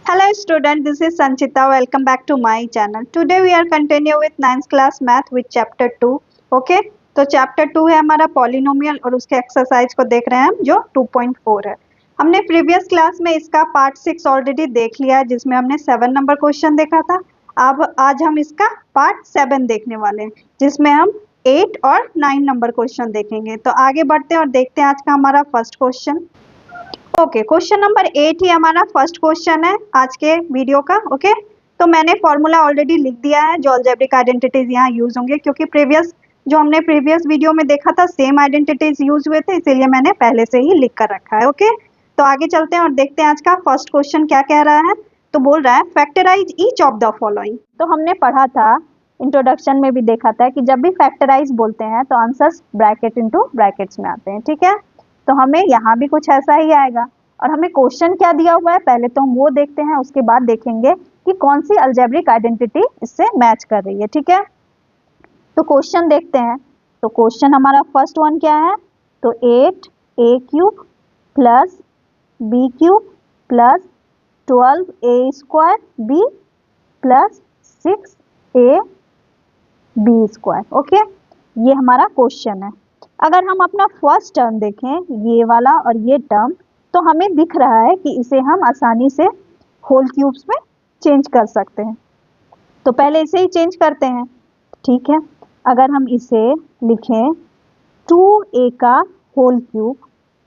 Hello student, this is Sanchita. Welcome back to my channel. Today we are continue with 9th class math with chapter 2. Okay? तो chapter 2 है हमारा polynomial और उसके exercise को देख रहे हैं हम जो 2.4 है। हमने प्रीवियस क्लास में इसका पार्ट 6 ऑलरेडी देख लिया है जिसमें हमने 7 नंबर क्वेश्चन देखा था। अब आज हम इसका पार्ट 7 देखने वाले हैं जिसमें हम 8 और 9 नंबर क्वेश्चन देखेंगे। तो आगे बढ़ते हैं और देखते हैं आज का हमारा first question. Okay, question number 8 ही हमारा फर्स्ट क्वेश्चन है आज के वीडियो का। ओके, तो मैंने फॉर्मूला ऑलरेडी लिख दिया है जो अलजेब्रिक आइडेंटिटीज यहाँ यूज होंगे क्योंकि हमने प्रीवियस वीडियो में देखा था सेम आइडेंटिटीज यूज हुए थे, इसीलिए मैंने पहले से ही लिख कर रखा है। ओके, तो आगे चलते हैं और देखते हैं आज का फर्स्ट क्वेश्चन क्या कह रहा है। तो बोल रहा है factorise each of the following. तो हमने पढ़ा था, इंट्रोडक्शन में भी देखा था कि जब भी फैक्टराइज बोलते हैं तो आंसर्स ब्रैकेट इंटू ब्रैकेट्स में आते हैं। ठीक है, तो हमें यहाँ भी कुछ ऐसा ही आएगा। और हमें क्वेश्चन क्या दिया हुआ है पहले तो हम वो देखते हैं, उसके बाद देखेंगे कि कौन सी अलजेब्रिक आइडेंटिटी इससे मैच कर रही है। ठीक है, तो क्वेश्चन देखते हैं। तो क्वेश्चन हमारा फर्स्ट वन क्या है, तो 8a³ plus b³ plus 12a² plus 6ab²। Okay, ये हमारा क्वेश्चन है। अगर हम अपना फर्स्ट टर्म देखें, ये वाला और ये टर्म, तो हमें दिख रहा है कि इसे हम आसानी से होल क्यूब्स में चेंज कर सकते हैं। तो पहले इसे ही चेंज करते हैं। ठीक है, अगर हम इसे लिखें 2a का होल क्यूब,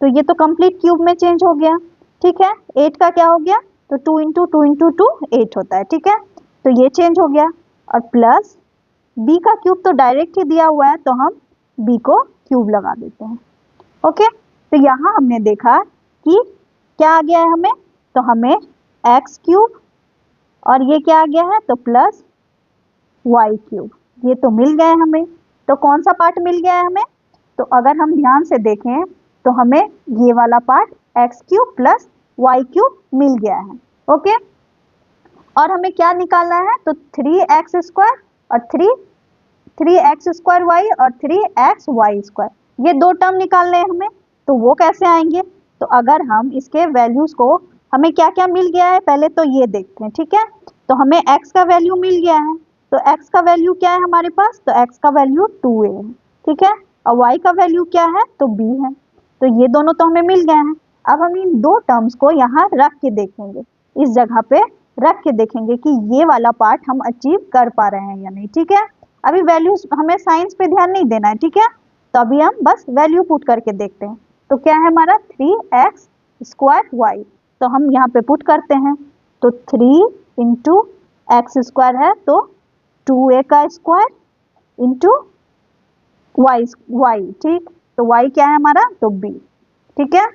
तो ये तो कंप्लीट क्यूब में चेंज हो गया। ठीक है, 8 का क्या हो गया, तो 2 इंटू 2 इंटू 2 8 होता है। ठीक है, तो ये चेंज हो गया। और प्लस b का क्यूब तो डायरेक्ट ही दिया हुआ है, तो हम b को क्यूब लगा देते हैं। ओके, तो यहाँ हमने देखा कि क्या आ गया है हमें, तो हमें x³ और ये क्या आ गया है, तो प्लस y³, ये तो मिल गया है हमें। तो कौन सा पार्ट मिल गया है हमें, तो अगर हम ध्यान से देखें तो हमें ये वाला पार्ट x³ प्लस y³ मिल गया है। ओके, और हमें क्या निकालना है, तो 3x² और 3x² y और 3xy², ये दो टर्म निकालने हैं हमें। तो वो कैसे आएंगे, तो अगर हम इसके वैल्यूज को, हमें क्या क्या मिल गया है पहले तो ये देखते हैं। ठीक है, तो हमें x का वैल्यू मिल गया है, तो x का वैल्यू क्या है हमारे पास, तो x का वैल्यू 2a है। ठीक है, और y का वैल्यू क्या है, तो b है। तो ये दोनों तो हमें मिल गए हैं। अब हम इन दो टर्म्स को यहाँ रख के देखेंगे, इस जगह पे रख के देखेंगे कि ये वाला पार्ट हम अचीव कर पा रहे हैं या नहीं। ठीक है, अभी वैल्यूज, हमें साइंस पे ध्यान नहीं देना है। ठीक है, तो अभी हम बस वैल्यू पुट करके देखते हैं। तो क्या है हमारा 3x² y, तो हम यहाँ पे पुट करते हैं। तो 3 इंटू x² है तो 2a का स्क्वायर इंटू y। ठीक, तो y क्या है हमारा, तो b। ठीक है,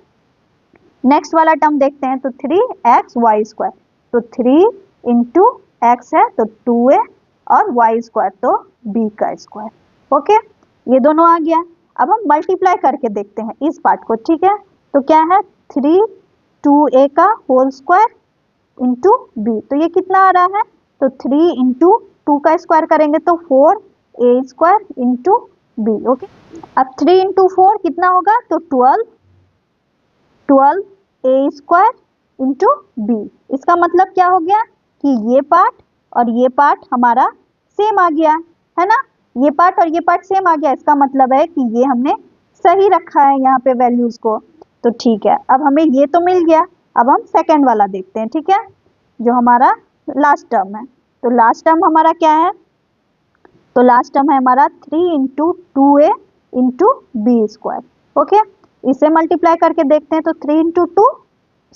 नेक्स्ट वाला टर्म देखते हैं। तो 3xy², तो 3 इंटू x है तो 2a और y² तो b का स्क्वायर। ओके, ये दोनों आ गया। अब हम मल्टीप्लाई करके देखते हैं इस पार्ट को। ठीक है, तो क्या है 3 2a का होल स्क्वायर इंटू b, तो ये कितना आ रहा है, तो 3 इंटू 2 का स्क्वायर करेंगे तो 4a² इंटू b। ओके, अब 3 इंटू 4 कितना होगा, तो 12a² इंटू b। इसका मतलब क्या हो गया कि ये पार्ट और ये पार्ट हमारा सेम आ गया है ना, ये पार्ट और ये पार्ट सेम आ गया। इसका मतलब है कि ये हमने सही रखा है यहाँ पे वैल्यूज को। तो ठीक है, अब हमें ये तो मिल गया। अब हम सेकंड वाला देखते हैं। ठीक है, जो हमारा लास्ट टर्म है, तो लास्ट टर्म हमारा क्या है, तो लास्ट टर्म है हमारा 3 into 2a into b²। Okay, इसे मल्टीप्लाई करके देखते हैं। तो 3 इंटू 2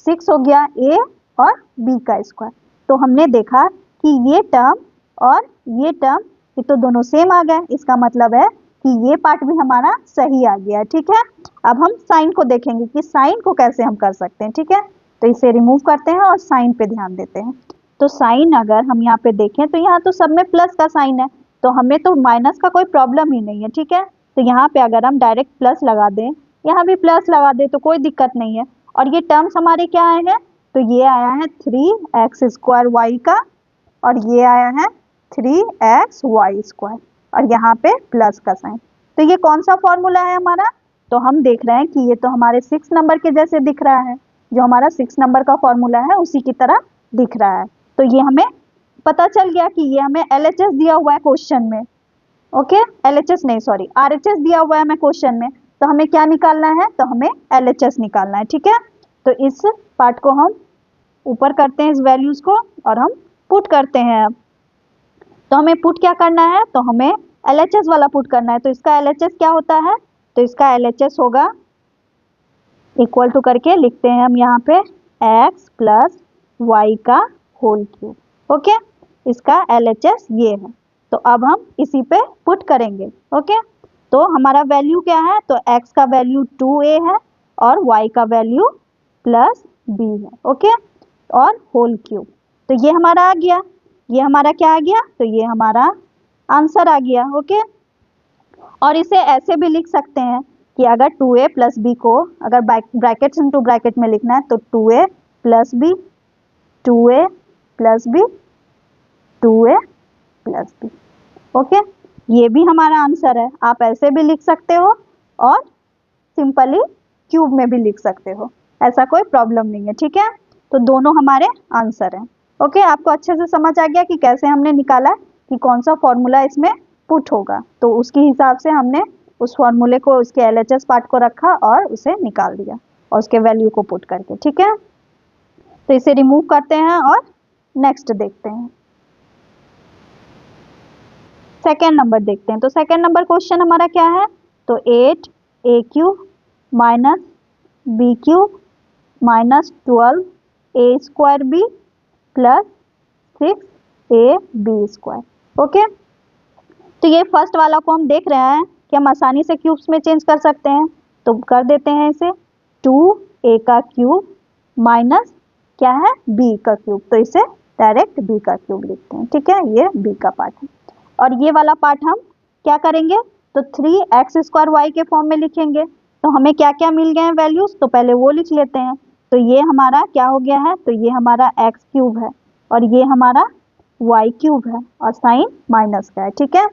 6 हो गया, a और b का स्क्वायर। तो हमने देखा कि ये टर्म और ये टर्म ये तो दोनों सेम आ गए। इसका मतलब है कि ये पार्ट भी हमारा सही आ गया है। ठीक है, अब हम साइन को देखेंगे कि साइन को कैसे हम कर सकते हैं। ठीक है, तो इसे रिमूव करते हैं और साइन पे ध्यान देते हैं। तो साइन अगर हम यहाँ पे देखें तो यहाँ तो सब में प्लस का साइन है, तो हमें तो माइनस का कोई प्रॉब्लम ही नहीं है। ठीक है, तो यहाँ पे अगर हम डायरेक्ट प्लस लगा दें, यहाँ भी प्लस लगा दें तो कोई दिक्कत नहीं है। और ये टर्म्स हमारे क्या आए हैं, तो ये आया है 3x² y का और ये आया है 3xy² और यहाँ पे प्लस का साइन। तो ये कौन सा फॉर्मूला है हमारा, तो हम देख रहे हैं कि ये तो हमारे 6 नंबर के जैसे दिख रहा है। जो हमारा 6 नंबर का फॉर्मूला है उसी की तरह दिख रहा है। तो ये हमें पता चल गया कि ये हमें LHS दिया हुआ है क्वेश्चन में। ओके, LHS नहीं सॉरी RHS दिया हुआ है हमें क्वेश्चन में, तो हमें क्या निकालना है, तो हमें LHS निकालना है। ठीक है, तो इस पार्ट को हम ऊपर करते हैं, इस वैल्यूज को, और हम पुट करते हैं। अब तो हमें पुट क्या करना है, तो हमें LHS वाला पुट करना है। तो इसका LHS क्या होता है, तो इसका LHS होगा इक्वल टू करके लिखते हैं हम यहाँ पे x प्लस वाई का होल क्यूब। ओके, इसका LHS ये है। तो अब हम इसी पे पुट करेंगे। ओके, तो हमारा वैल्यू क्या है, तो x का वैल्यू 2a है और y का वैल्यू प्लस b है। ओके, और होल क्यूब, तो ये हमारा आ गया, ये हमारा क्या आ गया, तो ये हमारा आंसर आ गया। ओके, और इसे ऐसे भी लिख सकते हैं कि अगर 2a प्लस बी को अगर ब्रैकेट्स इनटू ब्रैकेट में लिखना है तो 2a plus b, 2a plus b, 2a plus b. Okay, ये भी हमारा आंसर है। आप ऐसे भी लिख सकते हो और सिंपली क्यूब में भी लिख सकते हो, ऐसा कोई प्रॉब्लम नहीं है। ठीक है, तो दोनों हमारे आंसर हैं। ओके, आपको अच्छे से समझ आ गया कि कैसे हमने निकाला कि कौन सा फॉर्मूला इसमें पुट होगा, तो उसके हिसाब से हमने उस फॉर्मूले को, उसके LHS पार्ट को रखा और उसे निकाल दिया और उसके वैल्यू को पुट करके। ठीक है, तो इसे रिमूव करते हैं और नेक्स्ट देखते हैं, सेकेंड नंबर देखते हैं। तो सेकेंड नंबर क्वेश्चन हमारा क्या है, तो 8a cube minus b cube minus 12a square b plus 6ab square. Okay, तो ये फर्स्ट वाला को हम देख रहे हैं कि हम आसानी से क्यूब्स में चेंज कर सकते हैं, तो कर देते हैं इसे 2a का क्यूब माइनस क्या है, b का क्यूब, तो इसे डायरेक्ट b का क्यूब लिखते हैं। ठीक है, ये b का पार्ट है। और ये वाला पार्ट हम क्या करेंगे, तो 3x स्क्वायर वाई के फॉर्म में लिखेंगे। तो हमें क्या क्या मिल गए हैं वैल्यूज, तो पहले वो लिख लेते हैं। तो ये हमारा क्या हो गया है, तो ये हमारा x क्यूब है और ये हमारा y क्यूब है और साइन माइनस का है। ठीक है,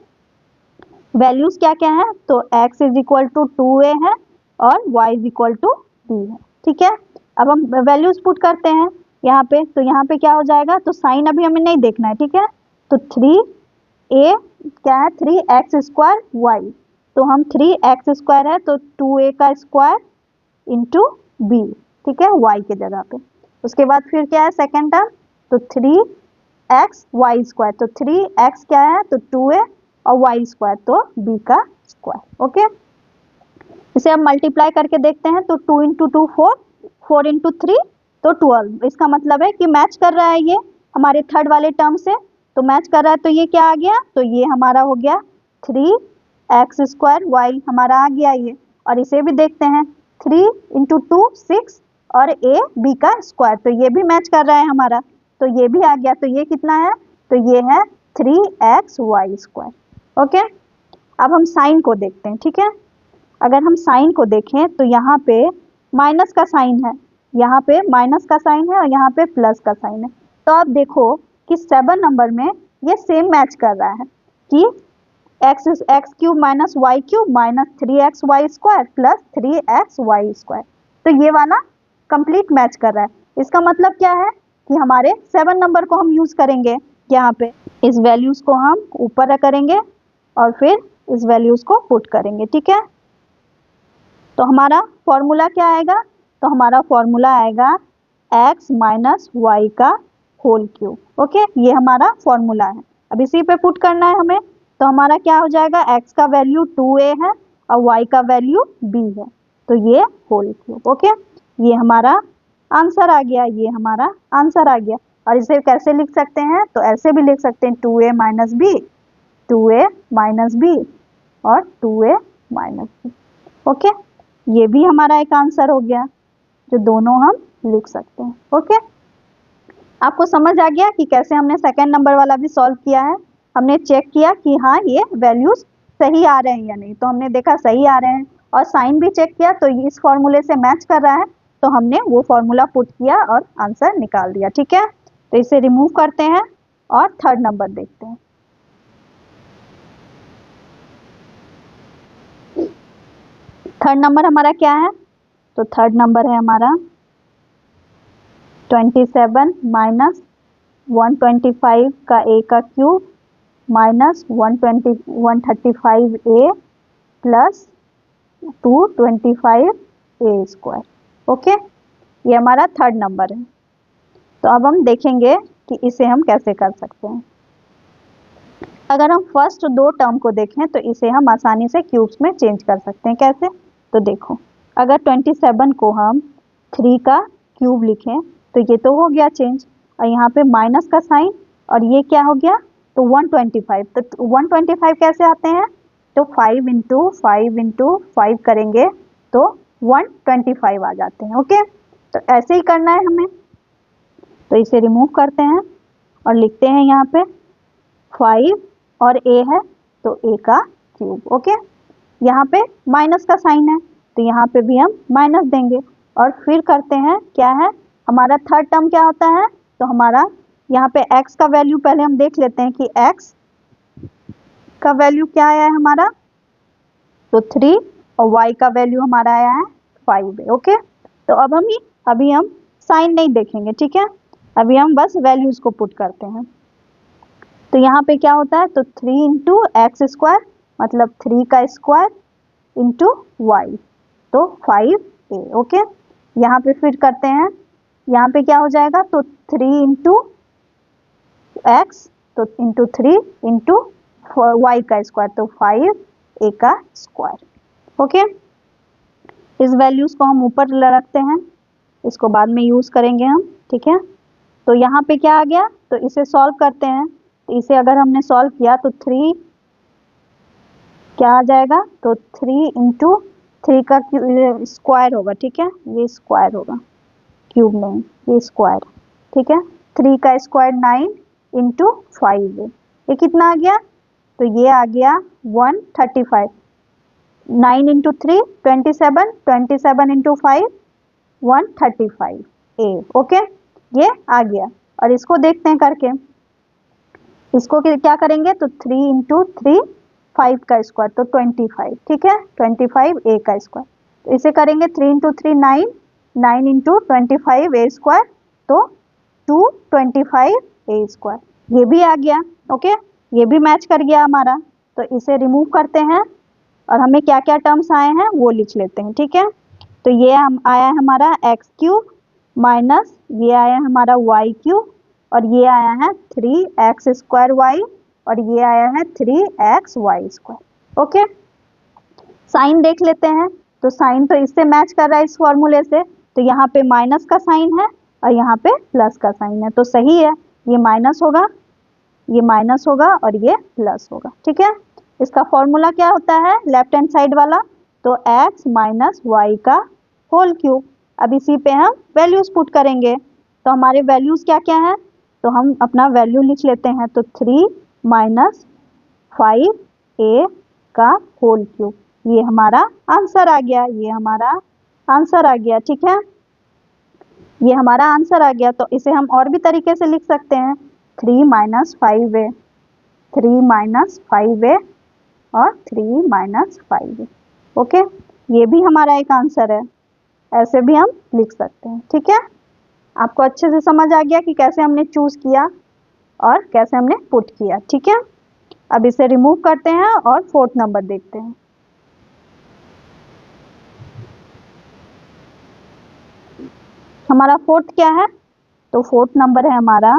वैल्यूज क्या क्या है, तो x is equal to 2a है और y is equal to b है। ठीक है, अब हम वैल्यूज पुट करते हैं यहाँ पे, तो यहाँ पे क्या हो जाएगा, तो साइन अभी हमें नहीं देखना है। ठीक है, तो 3a क्या है, 3x स्क्वायर y, तो हम 3x स्क्वायर है तो 2a का स्क्वायर इंटू b। ठीक है, y के जगह पे। उसके बाद फिर क्या है सेकेंड टर्म, तो 3x y स्क्वायर, तो 3x क्या है, तो 2a और y स्क्वायर तो b का स्क्वायर। ओके, इसे हम मल्टीप्लाई करके देखते हैं, तो 2 इंटू 2 4, 4 इंटू 3 तो 12। इसका मतलब है कि मैच कर रहा है ये हमारे थर्ड वाले टर्म से, तो मैच कर रहा है। तो ये क्या आ गया, तो ये हमारा हो गया 3x स्क्वायर वाई हमारा आ गया ये। और इसे भी देखते हैं, 3 इंटू 2 6 और a b का स्क्वायर, तो ये भी मैच कर रहा है हमारा, तो ये भी आ गया। तो ये कितना है, तो ये है 3x वाई स्क्वायर। ओके, अब हम साइन को देखते हैं। ठीक है, अगर हम साइन को देखें तो यहाँ पे माइनस का साइन है, यहाँ पे माइनस का साइन है और यहाँ पे प्लस का साइन है। तो आप देखो कि 7 नंबर में ये सेम मैच कर रहा है कि x cube minus y cube minus 3x y square plus 3x y square, तो ये वाला कंप्लीट मैच कर रहा है। इसका मतलब क्या है कि हमारे 7 नंबर को हम यूज करेंगे यहाँ पे, इस वैल्यूज को हम ऊपर करेंगे और फिर इस वैल्यूज को पुट करेंगे। ठीक है, तो हमारा फॉर्मूला क्या आएगा, तो हमारा फॉर्मूला आएगा x माइनस वाई का होल क्यूब। ओके, ये हमारा फॉर्मूला है। अब इसी पे पुट करना है हमें, तो हमारा क्या हो जाएगा, x का वैल्यू 2a है और y का वैल्यू b है, तो ये होल क्यूब। ओके, ये हमारा आंसर आ गया, ये हमारा आंसर आ गया। और इसे कैसे लिख सकते हैं, तो ऐसे भी लिख सकते हैं 2a minus B, 2a minus B और 2a माइनस बी। ओके, ये भी हमारा एक आंसर हो गया जो दोनों हम लिख सकते हैं। ओके, आपको समझ आ गया कि कैसे हमने सेकंड नंबर वाला भी सॉल्व किया है। हमने चेक किया कि हाँ ये वैल्यूज सही आ रहे हैं या नहीं, तो हमने देखा सही आ रहे हैं और साइन भी चेक किया तो इस फॉर्मूले से मैच कर रहा है, तो हमने वो फॉर्मूला पुट किया और आंसर निकाल दिया। ठीक है, तो इसे रिमूव करते हैं और थर्ड नंबर देखते हैं। थर्ड नंबर हमारा क्या है, तो थर्ड नंबर है हमारा 27 माइनस 125 का a का cube minus 135 a plus 225 a square. Okay, ये हमारा थर्ड नंबर है। तो अब हम देखेंगे कि इसे हम कैसे कर सकते हैं। अगर हम फर्स्ट दो टर्म को देखें तो इसे हम आसानी से क्यूब्स में चेंज कर सकते हैं। कैसे? तो देखो, अगर 27 को हम 3 का क्यूब लिखें तो ये तो हो गया चेंज, और यहाँ पे माइनस का साइन, और ये क्या हो गया? तो 125। तो 125 कैसे आते हैं? तो 5 इंटू 5 करेंगे तो 125 आ जाते हैं। ओके, तो ऐसे ही करना है हमें। तो इसे रिमूव करते हैं और लिखते हैं यहाँ पे 5 और a है तो a का क्यूब। ओके, यहाँ पे माइनस का साइन है तो यहाँ पे भी हम माइनस देंगे, और फिर करते हैं क्या है हमारा थर्ड टर्म क्या होता है? तो हमारा यहाँ पे x का वैल्यू पहले हम देख लेते हैं कि x का वैल्यू क्या आया है हमारा, तो 3, और y का वैल्यू हमारा आया है 5 है। ओके, तो अब अभी हम साइन नहीं देखेंगे, ठीक है, अभी हम बस वैल्यूज को पुट करते हैं। तो यहाँ पे क्या होता है? तो 3 इंटू एक्स स्क्वायर मतलब 3 का स्क्वायर इंटू वाई, तो 5a। ओके, यहाँ पे फिर करते हैं, यहाँ पे क्या हो जाएगा? तो 3 इंटू एक्स तो इंटू 3 इंटू वाई का स्क्वायर, तो 5a का स्क्वायर। ओके, इस वैल्यूज को हम ऊपर रखते हैं, इसको बाद में यूज करेंगे हम, ठीक है। तो यहाँ पे क्या आ गया? तो इसे सॉल्व करते हैं। तो इसे अगर हमने सॉल्व किया तो 3 क्या आ जाएगा? तो 3 इंटू 3 का स्क्वायर होगा, ठीक है, ये स्क्वायर होगा, क्यूब नहीं, ये स्क्वायर, ठीक है। 3 का स्क्वायर 9 इंटू 5 है, ये कितना आ गया? तो ये आ गया 135। 9 इंटू 3 27, 27 इंटू 5 135 a। ओके, ये आ गया, और इसको देखते हैं करके, इसको क्या करेंगे? तो 3 इंटू 3 5 का स्क्वायर तो 25, ठीक है, 25 a का स्क्वायर। तो इसे करेंगे 3 इंटू 3 9, 9 इंटू 25 a स्क्वायर तो 225 a स्क्वायर, ये भी आ गया। ओके, ये भी मैच कर गया हमारा। तो इसे रिमूव करते हैं और हमें क्या क्या टर्म्स आए हैं वो लिख लेते हैं, ठीक है। तो ये हम आया है हमारा एक्स क्यूब माइनस ये आया हमारा वाई क्यूब, और ये आया है 3x स्क्वायर वाई, और ये आया है 3x y square. Okay, sign देख लेते हैं। तो साइन तो इससे मैच कर रहा है इस फॉर्मूले से, तो यहाँ पे माइनस का साइन है और यहाँ पे प्लस का साइन है, तो सही है, ये माइनस होगा, ये माइनस होगा और ये प्लस होगा, ठीक है। इसका फॉर्मूला क्या होता है लेफ्ट हैंड साइड वाला? तो x माइनस वाई का होल क्यूब। अब इसी पे हम वैल्यूज पुट करेंगे, तो हमारे वैल्यूज क्या क्या हैं? तो हम अपना वैल्यू लिख लेते हैं, तो 3 माइनस 5a का होल क्यूब, ये हमारा आंसर आ गया, ये हमारा आंसर आ गया, ठीक है, ये हमारा आंसर आ गया। तो इसे हम और भी तरीके से लिख सकते हैं, 3 माइनस 5a, 3 माइनस 5a और 3 माइनस 5a। ओके, ये भी हमारा एक आंसर है, ऐसे भी हम लिख सकते हैं, ठीक है। आपको अच्छे से समझ आ गया कि कैसे हमने चूज किया और कैसे हमने पुट किया, ठीक है। अब इसे रिमूव करते हैं और फोर्थ नंबर देखते हैं। हमारा फोर्थ क्या है? तो फोर्थ नंबर है हमारा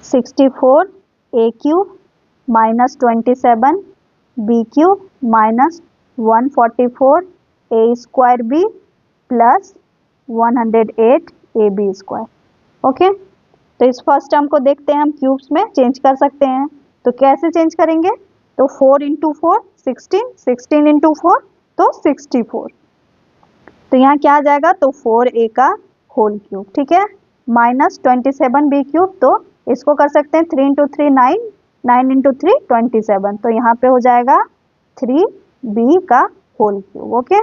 64 a cube minus 27 b cube minus 144 a square b plus 108 a b square. Okay, तो इस फर्स्ट टर्म को देखते हैं, हम क्यूब्स में चेंज कर सकते हैं। तो कैसे चेंज करेंगे? तो 4 इंटू 4 16, 16 इंटू 4 तो 64, तो यहाँ क्या आ जाएगा? तो 4a का होल क्यूब, ठीक है, माइनस 27 b क्यूब, तो इसको कर सकते हैं 3 इंटू 3 9, 9 इंटू 3 27, तो यहाँ पे हो जाएगा 3b का होल क्यूब। ओके,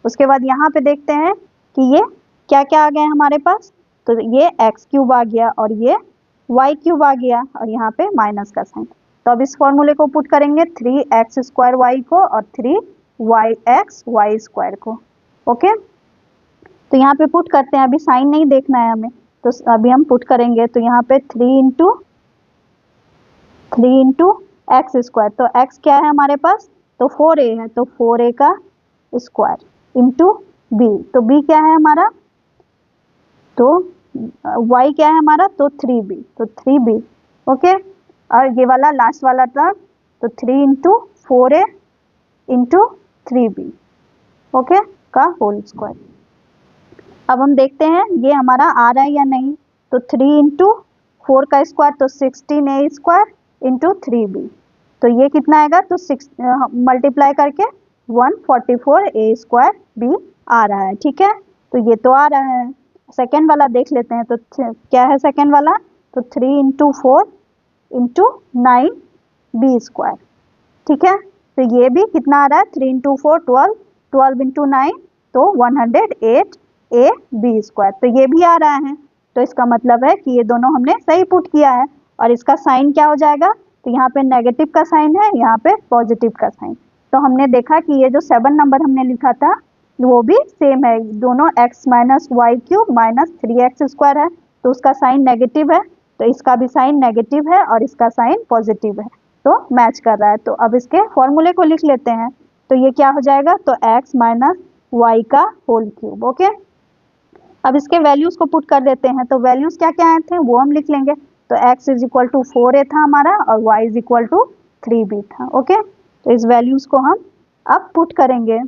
उसके बाद यहाँ पे देखते हैं कि ये क्या क्या आ गया हमारे पास, तो ये एक्स क्यूब आ गया और ये वाई क्यूब आ गया, और यहाँ पे माइनस का साइन। तो अब इस फॉर्मूले को पुट करेंगे 3x स्क्वायर वाई को और 3y x वाई स्क्वायर को। ओके, तो यहाँ पे पुट करते हैं, अभी साइन नहीं देखना है हमें, तो अभी हम पुट करेंगे। तो यहाँ पे 3 इंटू एक्स स्क्वायर, तो एक्स क्या है हमारे पास, तो 4a है, तो 4a का स्क्वायर इंटू बी, तो बी क्या है हमारा, तो y क्या है हमारा, तो 3b, तो 3b। ओके, और ये वाला लास्ट वाला टर्म, तो 3 into 4a into 3b, okay, का होल स्क्वायर। अब हम देखते हैं ये हमारा आ रहा है या नहीं, तो 3 इंटू 4 का स्क्वायर, तो 16a स्क्वायर इंटू 3b, तो ये कितना आएगा, तो 6 मल्टीप्लाई करके 144a स्क्वायर b आ रहा है। ठीक है, तो ये तो आ रहा है। सेकेंड वाला देख लेते हैं, तो क्या है सेकेंड वाला, तो 3 इंटू 4 इंटू 9b स्क्वायर। ठीक है, तो ये भी कितना आ रहा है, 3 इंटू 4 12, 12 इंटू 9, तो 108ab स्क्वायर, तो ये भी आ रहा है। तो इसका मतलब है कि ये दोनों हमने सही पुट किया है। और इसका साइन क्या हो जाएगा, तो यहाँ पे नेगेटिव का साइन है, यहाँ पे पॉजिटिव का साइन। तो हमने देखा कि ये जो 7 नंबर हमने लिखा था वो भी सेम है, दोनों x minus y cube minus 3x square है, तो उसका साइन नेगेटिव है, तो इसका भी साइन नेगेटिव है और इसका साइन पॉजिटिव है, तो मैच कर रहा है। तो अब इसके फॉर्मूले को लिख लेते हैं, तो ये क्या हो जाएगा, तो x माइनस वाई का होल क्यूब। ओके, अब इसके वैल्यूज को पुट कर देते हैं, तो वैल्यूज क्या क्या आए थे वो हम लिख लेंगे। तो x is equal to 4a था हमारा और y is equal to 3b था। ओके, तो इस वैल्यूज को हम अब पुट करेंगे,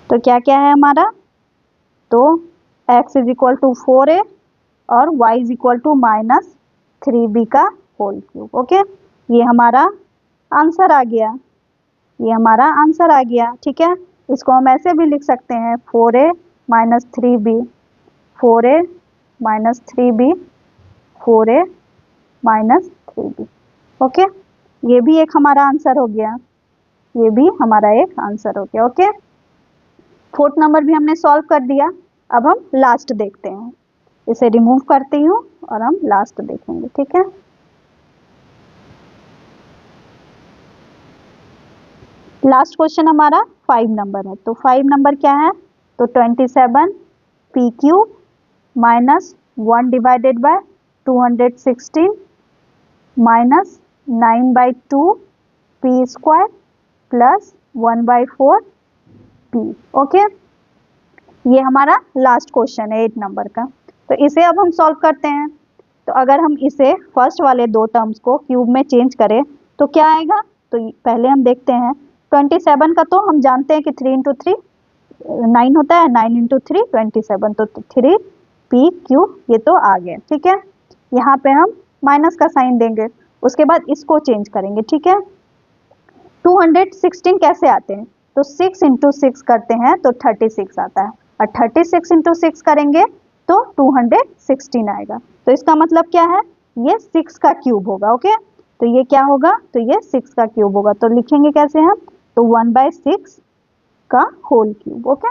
तो क्या क्या है हमारा, तो x is equal to 4a और y is equal to minus 3b का होल क्यूब। ओके, ये हमारा आंसर आ गया, ये हमारा आंसर आ गया। ठीक है, इसको हम ऐसे भी लिख सकते हैं 4a minus 3b, 4a minus 3b, 4a minus 3b। Okay, ये भी एक हमारा आंसर हो गया, ये भी हमारा एक आंसर हो गया। ओके, फोर्थ नंबर भी हमने सॉल्व कर दिया। अब हम लास्ट देखते हैं, इसे रिमूव करती हूँ और हम लास्ट देखेंगे। ठीक है, लास्ट क्वेश्चन हमारा 5 नंबर है। तो 5 नंबर क्या है, तो 27 P cube minus 1 divided by 216 minus 9/2 P square plus 1/4 P. Okay, ये हमारा लास्ट क्वेश्चन है 8 नंबर का। तो इसे अब हम सॉल्व करते हैं। तो अगर हम इसे फर्स्ट वाले दो टर्म्स को क्यूब में चेंज करें तो क्या आएगा, तो पहले हम देखते हैं 27 का, तो हम जानते हैं कि 3 इंटू 3 9 होता है, 9 इंटू 3 27, तो 3 पी क्यूब, ये तो आ गया। ठीक है, यहाँ पे हम माइनस का साइन देंगे, उसके बाद इसको चेंज करेंगे। ठीक है, 216 कैसे आते हैं, तो 6 इंटू 6 करते हैं तो 36 आता है, और 36 इंटू 6 करेंगे तो 216 आएगा। तो इसका मतलब क्या है, ये 6 का क्यूब होगा। ओके, तो ये क्या होगा, तो ये 6 का क्यूब होगा। तो लिखेंगे कैसे हम, तो 1/6 का होल क्यूब। ओके,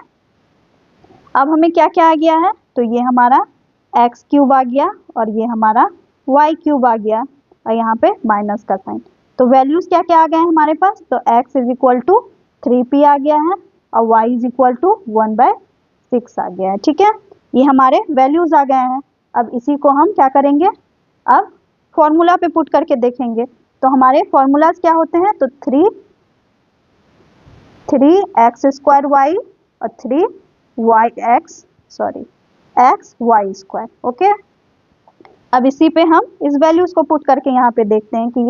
अब हमें क्या क्या आ गया है, तो ये हमारा x क्यूब आ गया और ये हमारा y क्यूब आ गया, और यहाँ पे माइनस का साइन। तो वैल्यूज क्या क्या आ गए हैं हमारे पास, तो x is equal to 3p आ गया है और y इज इक्वल टू 1/6 आ गया है। ठीक है, ये हमारे वैल्यूज आ गए हैं। अब इसी को हम क्या करेंगे, अब फॉर्मूला पे पुट करके देखेंगे। तो हमारे फॉर्मूलाज क्या होते हैं, तो 3x स्क्वायर y और 3x y स्क्वायर। ओके, अब इसी पे हम इस वैल्यूज को पुट करके यहाँ पे देखते हैं कि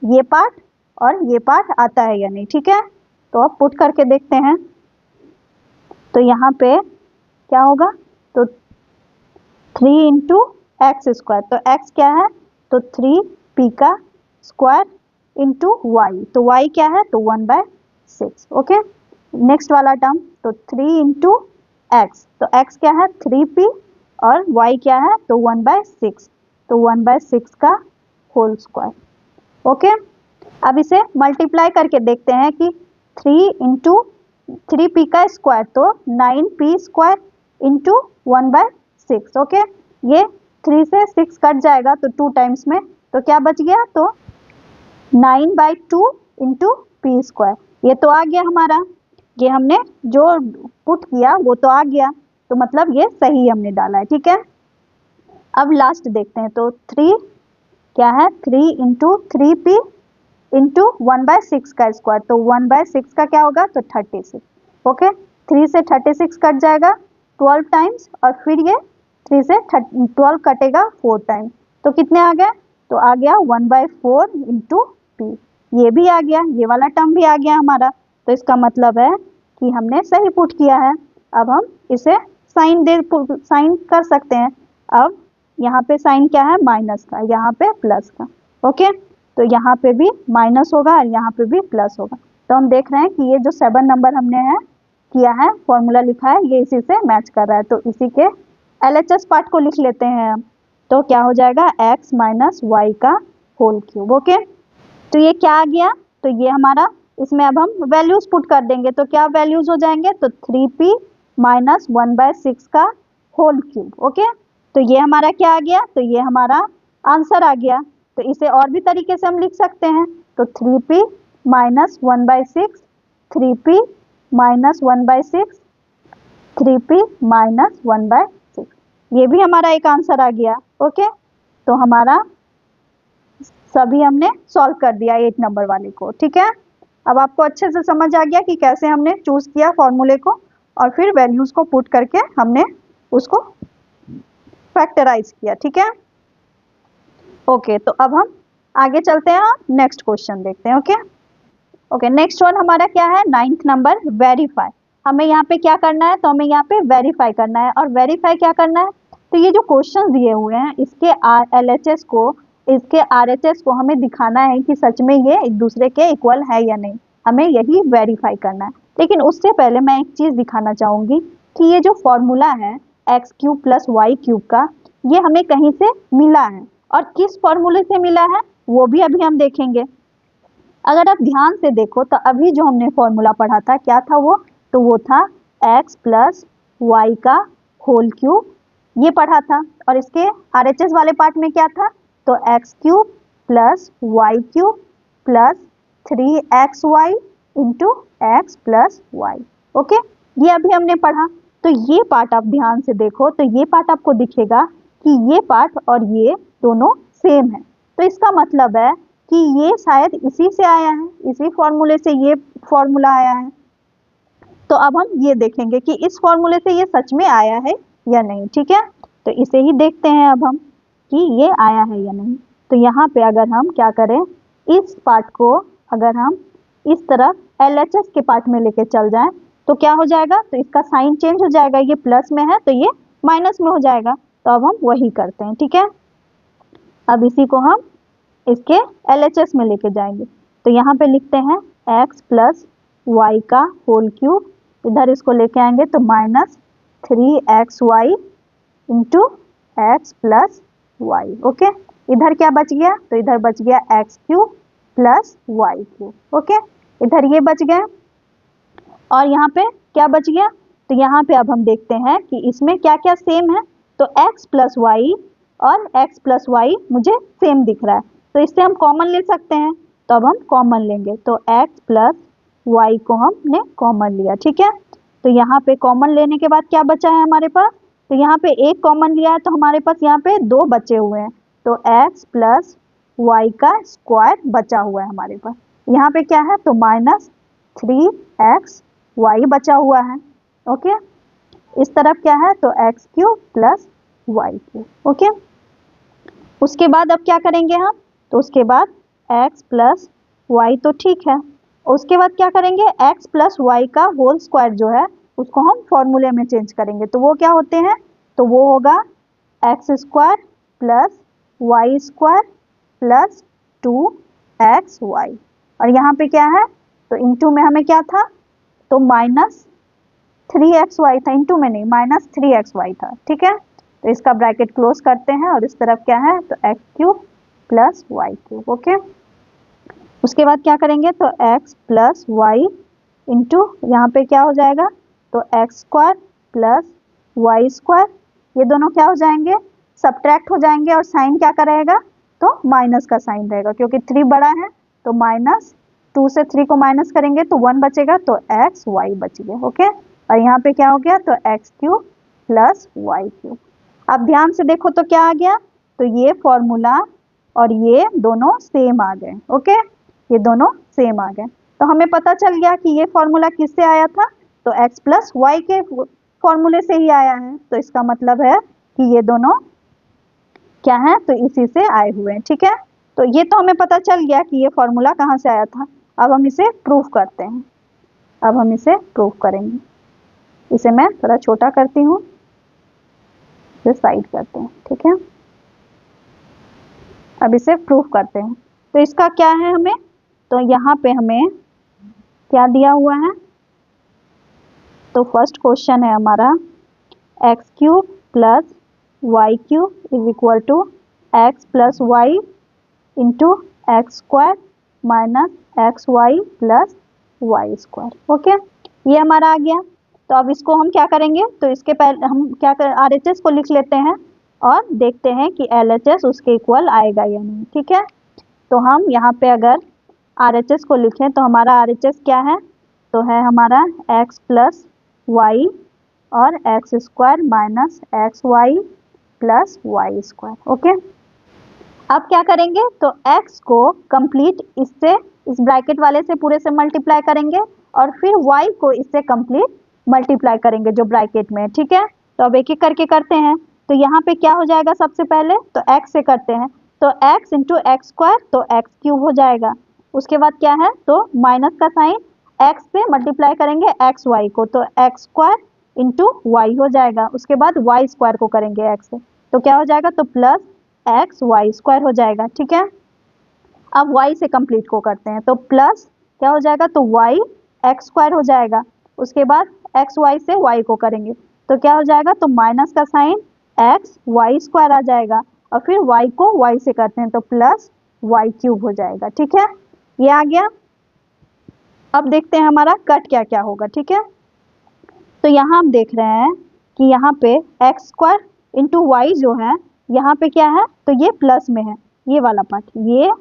ये पार्ट और ये पार्ट आता है या नहीं। ठीक है, तो अब पुट करके देखते हैं, तो यहाँ पे क्या होगा, तो 3 इंटू एक्स स्क्वायर, तो x क्या है, तो 3p का स्क्वायर इंटू वाई, तो y क्या है, तो 1/6। ओके, नेक्स्ट वाला टर्म, तो 3 इंटू एक्स, तो x क्या है 3p और y क्या है, तो 1/6, तो 1/6 का होल स्क्वायर। ओके, अब इसे मल्टीप्लाई करके देखते हैं कि 3 इंटू 3p का स्क्वायर, तो 9p स्क्वायर इंटू 1/6। ओके, ये 3 से 6 कट जाएगा तो 2 टाइम्स में, तो क्या बच गया, तो 9/2 इंटू पी स्क्वायर, ये तो आ गया हमारा। ये हमने जो पुट किया वो तो आ गया, तो मतलब ये सही हमने डाला है, ठीक है। अब लास्ट देखते हैं, तो 3 क्या है, 3 इंटू 3p इंटू 1/6 का स्क्वायर, तो 1/6 का क्या होगा, तो 36। ओके, 3 से 36 कट जाएगा 12 टाइम्स, और फिर ये 3 से 12 कटेगा 4 टाइम्स, तो कितने आ गए, तो आ गया 1/4 इंटू p। ये भी आ गया, ये वाला टर्म भी आ गया हमारा, तो इसका मतलब है कि हमने सही पुट किया है। अब हम इसे साइन कर सकते हैं। अब यहाँ पे साइन क्या है, माइनस का, यहाँ पे प्लस का। ओके, तो यहाँ पे भी माइनस होगा और यहाँ पे भी प्लस होगा। तो हम देख रहे हैं कि ये जो 7 नंबर हमने किया है, फॉर्मूला लिखा है, ये इसी से मैच कर रहा है। तो इसी के LHS पार्ट को लिख लेते हैं हम। तो क्या हो जाएगा, x माइनस वाई का होल क्यूब। ओके, तो ये क्या आ गया, तो ये हमारा, इसमें अब हम वैल्यूज पुट कर देंगे, तो क्या वैल्यूज हो जाएंगे, तो 3p माइनस 1/6 का होल क्यूब। ओके, तो ये हमारा क्या आ गया, तो ये हमारा आंसर आ गया। तो इसे और भी तरीके से हम लिख सकते हैं, तो 3p minus 1/6, 3p minus 1/6, 3p minus 1/6, ये भी हमारा एक आंसर आ गया। ओके, तो हमारा सभी हमने सॉल्व कर दिया 8 नंबर वाले को, ठीक है। अब आपको अच्छे से समझ आ गया कि कैसे हमने चूज किया फॉर्मूले को, और फिर वैल्यूज को पुट करके हमने उसको फैक्टराइज किया, ठीक है। ओके, तो अब हम आगे चलते हैं, नेक्स्ट क्वेश्चन देखते हैं। ओके ओके, नेक्स्ट वन हमारा क्या है, 9th नंबर, वेरीफाई। हमें यहाँ पे क्या करना है, तो हमें यहाँ पे वेरीफाई करना है। और वेरीफाई क्या करना है, तो ये जो क्वेश्चन दिए हुए हैं, इसके LHS को, इसके RHS को हमें दिखाना है कि सच में ये एक दूसरे के इक्वल है या नहीं, हमें यही वेरीफाई करना है। लेकिन उससे पहले मैं एक चीज दिखाना चाहूंगी कि ये जो फॉर्मूला है x³ प्लस y³ का, ये हमें कहीं से मिला है, और किस फॉर्मूले से मिला है वो भी अभी हम देखेंगे। अगर आप ध्यान से देखो तो अभी जो हमने फॉर्मूला पढ़ा था, क्या था वो, तो वो था x प्लस वाई का होल क्यूब, ये पढ़ा था। और इसके RHS वाले पार्ट में क्या था, तो x³ plus y³ plus 3xy into x plus y. Okay, ये अभी हमने पढ़ा। तो ये पार्ट आप ध्यान से देखो, तो ये पार्ट आपको दिखेगा कि ये पार्ट और ये दोनों सेम है। तो इसका मतलब है कि ये शायद इसी से आया है, इसी फॉर्मूले से ये फॉर्मूला आया है। तो अब हम ये देखेंगे कि इस फॉर्मूले से ये सच में आया है या नहीं, ठीक है। तो इसे ही देखते हैं अब हम कि ये आया है या नहीं। तो यहाँ पे अगर हम क्या करें, इस पार्ट को अगर हम इस तरफ LHS के पार्ट में लेके चल जाएं, तो क्या हो जाएगा, तो इसका साइन चेंज हो जाएगा, ये प्लस में है तो ये माइनस में हो जाएगा। तो अब हम वही करते हैं, ठीक है। अब इसी को हम इसके LHS में लेके जाएंगे। तो यहाँ पे लिखते हैं x प्लस वाई का होल क्यूब, इधर इसको लेके आएंगे तो minus 3xy into x plus y. Okay, इधर क्या बच गया, तो इधर बच गया x³ प्लस y³। ओके, इधर ये बच गया, और यहाँ पे क्या बच गया, तो यहाँ पे अब हम देखते हैं कि इसमें क्या क्या सेम है। तो x प्लस वाई और x प्लस वाई मुझे सेम दिख रहा है, तो इससे हम कॉमन ले सकते हैं। तो अब हम कॉमन लेंगे, तो x प्लस वाई को हमने कॉमन लिया, ठीक है। तो यहाँ पे कॉमन लेने के बाद क्या बचा है हमारे पास, तो यहाँ पे एक कॉमन लिया है, तो हमारे पास यहाँ पे 2 बचे हुए हैं। तो x प्लस वाई का स्क्वायर बचा हुआ है हमारे पास। यहाँ पे क्या है, तो माइनस 3xy बचा हुआ है। ओके, इस तरफ क्या है, तो x³ प्लस y³। ओके, उसके बाद अब क्या करेंगे हम, तो उसके बाद x प्लस वाई तो ठीक है, उसके बाद क्या करेंगे, x प्लस वाई का होल स्क्वायर जो है उसको हम फॉर्मूले में चेंज करेंगे। तो वो क्या होते हैं, तो वो होगा x² plus y square plus 2xy, और यहाँ पे क्या है, तो इंटू में हमें क्या था, तो माइनस 3xy था, इंटू में नहीं, माइनस 3xy था, ठीक है। तो इसका ब्रैकेट क्लोज करते हैं, और इस तरफ क्या है, तो x³ प्लस y³। ओके, उसके बाद क्या करेंगे, तो x प्लस वाई इंटू यहाँ पे क्या हो जाएगा, तो x² प्लस वाई स्क्वायर, ये दोनों क्या हो जाएंगे, सब्ट्रैक्ट हो जाएंगे, और साइन क्या का रहेगा, तो माइनस का साइन रहेगा, क्योंकि 3 बड़ा है, तो माइनस 2 से 3 को माइनस करेंगे तो 1 बचेगा, तो एक्स वाई बच गया। ओके, और यहाँ पे क्या हो गया, तो x cube plus y cube. अब ध्यान से देखो तो क्या आ गया, तो ये फॉर्मूला और ये दोनों सेम आ गए। ओके, ये दोनों सेम आ गए, तो हमें पता चल गया कि ये फॉर्मूला किससे आया था, तो x प्लस वाई के फॉर्मूले से ही आया है। तो इसका मतलब है कि ये दोनों क्या है, तो इसी से आए हुए हैं। ठीक है, तो ये तो हमें पता चल गया कि ये फॉर्मूला कहाँ से आया था। अब हम इसे प्रूफ करते हैं, अब हम इसे प्रूफ करेंगे। इसे मैं थोड़ा छोटा करती हूँ, इसे साइड करते हैं। ठीक है, अब इसे प्रूफ करते हैं। तो इसका क्या है हमें, तो यहाँ पे हमें क्या दिया हुआ है, तो फर्स्ट क्वेश्चन है हमारा x cube plus y cube is equal to x plus y into x square minus x y plus y square. Okay, ये हमारा आ गया। तो अब इसको हम क्या करेंगे, तो इसके पहले हम क्या कर RHS को लिख लेते हैं और देखते हैं कि LHS उसके इक्वल आएगा या नहीं। ठीक है, तो हम यहाँ पे अगर RHS को लिखें तो हमारा RHS क्या है, तो है हमारा x प्लस वाई और x square minus x y plus y square. Okay, अब क्या करेंगे, तो x को कंप्लीट इससे, इस ब्रैकेट वाले से पूरे से मल्टीप्लाई करेंगे और फिर y को इससे कंप्लीट मल्टीप्लाई करेंगे जो ब्रैकेट में है। ठीक है, तो अब एक एक करके करते हैं। तो यहाँ पे क्या हो जाएगा, सबसे पहले तो x से करते हैं, तो x इंटू एक्स स्क्वायर तो एक्स क्यूब हो जाएगा। उसके बाद क्या है, तो माइनस का साइन, x से मल्टीप्लाई करेंगे एक्स वाई को, तो एक्स स्क्वायर इंटू वाई हो जाएगा। उसके बाद वाई स्क्वायर को करेंगे x से, तो क्या हो जाएगा, तो प्लस एक्स वाई स्क्वायर हो जाएगा। ठीक है, अब y से कंप्लीट को करते हैं, तो प्लस क्या हो जाएगा, तो y एक्स स्क्वायर हो जाएगा। उसके बाद एक्स वाई से y को करेंगे, तो क्या हो जाएगा, तो माइनस का साइन एक्स वाई स्क्वायर आ जाएगा और फिर y को y से करते हैं, तो प्लस वाई क्यूब हो जाएगा। ठीक है, ये आ गया। अब देखते हैं हमारा कट क्या क्या होगा। ठीक है, तो यहाँ हम देख रहे हैं कि यहाँ पे एक्स स्क्वायर इंटू वाई जो है, यहाँ पे क्या है, तो ये प्लस में है, ये वाला पार्ट, ये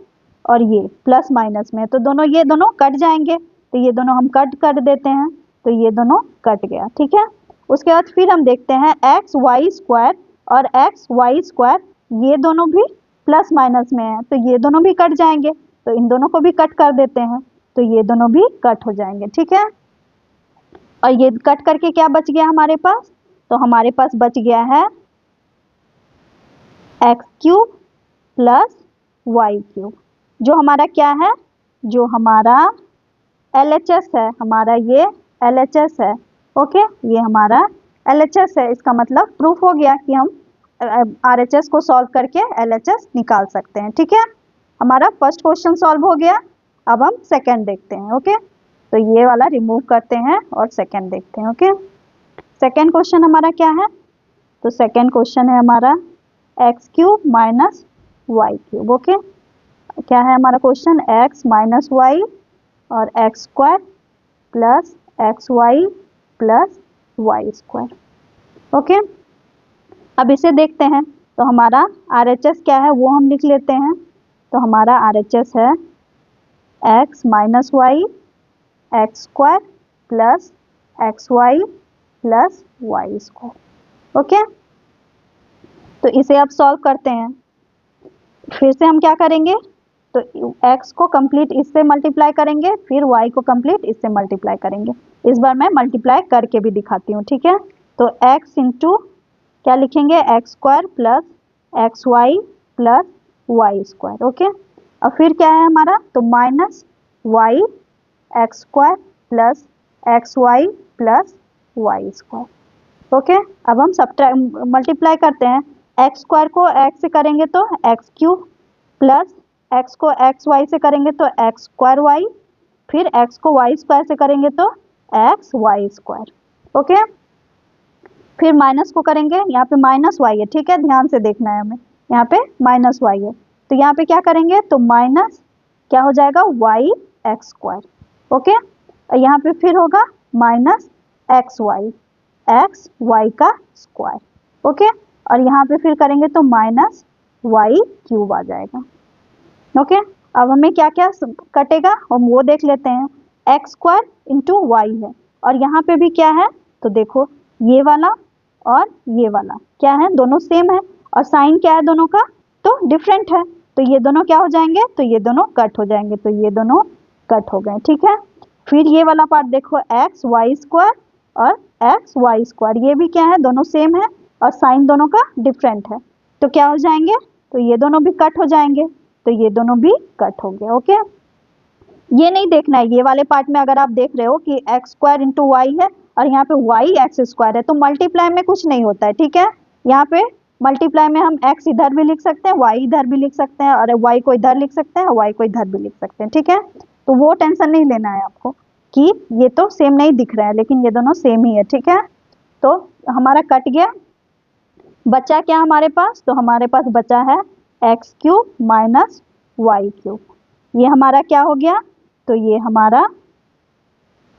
और ये प्लस माइनस में है, तो दोनों ये दोनों कट जाएंगे, तो ये दोनों हम कट कर देते हैं, तो ये दोनों कट गया। ठीक है, उसके बाद फिर हम देखते हैं एक्स वाई स्क्वायर और एक्स वाई स्क्वायर, ये दोनों भी प्लस माइनस में है, तो ये दोनों भी कट जाएंगे, तो इन दोनों को भी कट कर देते हैं, तो ये दोनों भी कट हो जाएंगे। ठीक है, और ये कट करके क्या बच गया हमारे पास, तो हमारे पास बच गया है x cube plus y cube, जो हमारा क्या है, जो हमारा LHS है, हमारा ये LHS है। ओके, ये हमारा LHS है। इसका मतलब प्रूफ हो गया कि हम RHS को सॉल्व करके LHS निकाल सकते हैं। ठीक है, हमारा फर्स्ट क्वेश्चन सॉल्व हो गया। अब हम सेकंड देखते हैं। ओके, तो ये वाला रिमूव करते हैं और सेकंड देखते हैं। ओके, सेकंड क्वेश्चन हमारा क्या है, तो सेकंड क्वेश्चन है हमारा x cube minus y cube. Okay, क्या है हमारा क्वेश्चन, एक्स माइनस वाई और x square plus x y plus y square. Okay, अब इसे देखते हैं, तो हमारा RHS क्या है वो हम लिख लेते हैं। तो हमारा RHS है x minus y x square plus x y plus y square. Okay, तो इसे अब सॉल्व करते हैं। फिर से हम क्या करेंगे, तो x को कंप्लीट इससे मल्टीप्लाई करेंगे, फिर y को कंप्लीट इससे मल्टीप्लाई करेंगे। इस बार मैं मल्टीप्लाई करके भी दिखाती हूँ। ठीक है, तो x इंटू क्या लिखेंगे, x square plus x y plus y square. Okay, और फिर क्या है हमारा, तो minus y x square plus x y plus y square. Okay, अब हम सब्ट्रैक्ट मल्टीप्लाई करते हैं, एक्स स्क्वायर को x से करेंगे तो एक्स क्यूब प्लस x को एक्स वाई से करेंगे तो एक्स स्क्वायर वाई, फिर x को वाई स्क्वायर से करेंगे तो एक्स वाई स्क्वायर। ओके, फिर माइनस को करेंगे, यहाँ पे माइनस वाई है। ठीक है, ध्यान से देखना है हमें, यहाँ पे माइनस वाई है, तो यहाँ पे क्या करेंगे, तो माइनस क्या हो जाएगा, वाई एक्स स्क्वायर। ओके, और यहाँ पे फिर होगा माइनस एक्स वाई का स्क्वायर। ओके, और यहाँ पे फिर करेंगे तो माइनस वाई क्यूब आ जाएगा। ओके, अब हमें क्या क्या कटेगा हम वो देख लेते हैं। एक्स स्क्वायर इंटू वाई है और यहाँ पे भी क्या है, तो देखो ये वाला और ये वाला क्या है, दोनों सेम है और साइन क्या है दोनों का, तो डिफरेंट है, तो ये दोनों क्या हो जाएंगे, तो ये दोनों कट हो जाएंगे, तो ये दोनों कट हो गए। ठीक है, फिर ये वाला पार्ट देखो एक्स वाई स्क्वायर और एक्स वाई स्क्वायर, ये भी क्या है, दोनों सेम है और साइन दोनों का डिफरेंट है, तो क्या हो जाएंगे, तो ये दोनों भी कट हो जाएंगे, तो ये दोनों भी कट हो गए। ओके, ये नहीं देखना है, ये वाले पार्ट में अगर आप देख रहे हो कि एक्स स्क्वायर इंटू वाई है और यहाँ पे वाई एक्स स्क्वायर है, तो मल्टीप्लाई में कुछ नहीं होता है। ठीक है, यहाँ पे मल्टीप्लाई में हम एक्स इधर भी लिख सकते हैं, वाई इधर भी लिख सकते हैं, और वाई को इधर लिख सकते हैं, वाई को इधर भी लिख सकते हैं। ठीक है, तो वो टेंशन नहीं लेना है आपको कि ये तो सेम नहीं दिख रहा है, लेकिन ये दोनों सेम ही है। ठीक है, तो हमारा कट गया, बचा क्या हमारे पास, तो हमारे पास बचा है x cube minus y cube, ये हमारा क्या हो गया, तो ये हमारा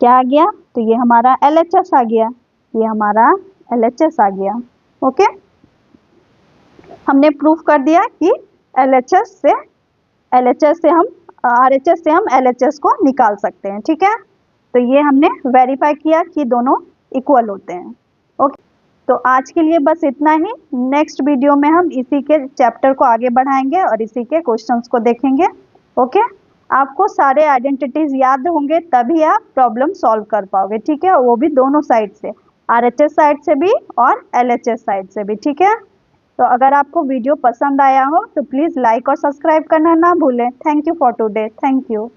क्या आ गया, तो ये हमारा LHS आ गया, ये हमारा LHS आ गया। ओके, हमने प्रूफ कर दिया कि LHS से हम RHS से हम LHS को निकाल सकते हैं। ठीक है, तो ये हमने वेरीफाई किया कि दोनों इक्वल होते हैं। ओके, तो आज के लिए बस इतना ही। नेक्स्ट वीडियो में हम इसी के चैप्टर को आगे बढ़ाएंगे और इसी के क्वेश्चंस को देखेंगे। ओके, आपको सारे आइडेंटिटीज याद होंगे तभी आप प्रॉब्लम सॉल्व कर पाओगे। ठीक है, वो भी दोनों साइड से, RHS साइड से भी और LHS साइड से भी। ठीक है, तो अगर आपको वीडियो पसंद आया हो तो प्लीज़ लाइक और सब्सक्राइब करना ना भूलें। Thank you for today, thank you.